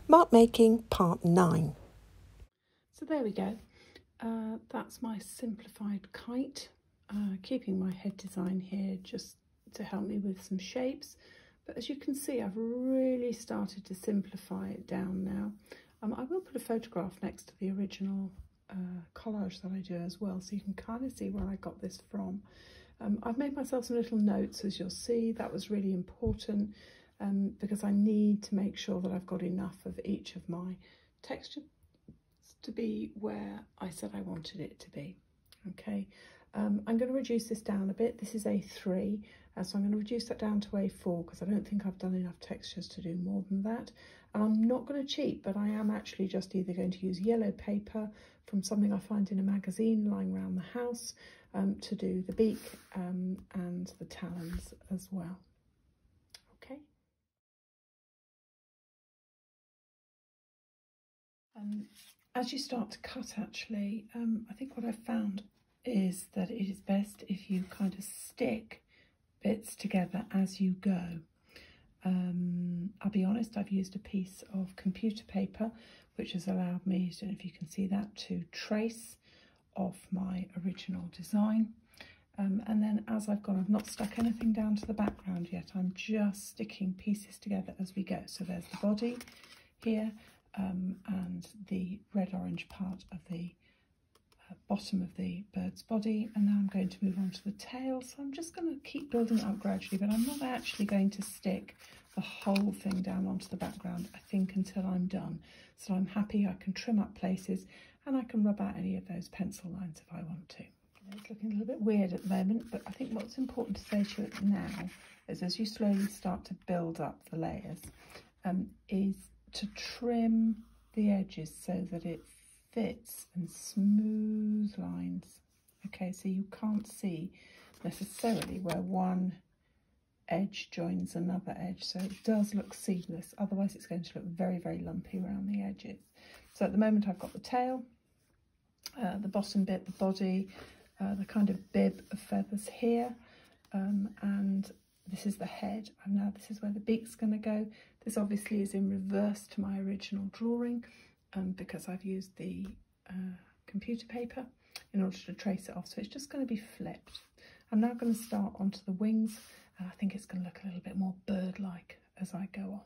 Mark Making Part 9. So there we go. That's my simplified kite, keeping my head design here just to help me with some shapes. But as you can see, I've really started to simplify it down now. I will put a photograph next to the original collage that I do as well, so you can kind of see where I got this from. I've made myself some little notes, as you'll see. That was really important because I need to make sure that I've got enough of each of my texture to be where I said I wanted it to be. Okay, I'm going to reduce this down a bit. This is A3, so I'm going to reduce that down to A4 because I don't think I've done enough textures to do more than that. And I'm not going to cheat, but I am actually just either going to use yellow paper from something I find in a magazine lying around the house to do the beak and the talons as well. Okay. As you start to cut, actually, I think what I've found is that it is best if you kind of stick bits together as you go. I'll be honest, I've used a piece of computer paper which has allowed me, I don't know if you can see that, to trace off my original design. And then as I've gone, I've not stuck anything down to the background yet. I'm just sticking pieces together as we go. So there's the body here, and the red-orange part of the bottom of the bird's body, and now I'm going to move on to the tail. So I'm just going to keep building it up gradually, but I'm not actually going to stick the whole thing down onto the background, I think, until I'm done. So I'm happy I can trim up places and I can rub out any of those pencil lines if I want to. It's looking a little bit weird at the moment, but I think what's important to say to you now is, as you slowly start to build up the layers, is to trim the edges so that it fits and smooth lines. Okay, so you can't see necessarily where one edge joins another edge, so it does look seamless, otherwise it's going to look very, very lumpy around the edges. So at the moment I've got the tail, the bottom bit, the body, the kind of bib of feathers here, and this is the head, and now this is where the beak's going to go. This obviously is in reverse to my original drawing because I've used the computer paper in order to trace it off, so it's just going to be flipped. I'm now going to start onto the wings, and I think it's going to look a little bit more bird-like as I go on.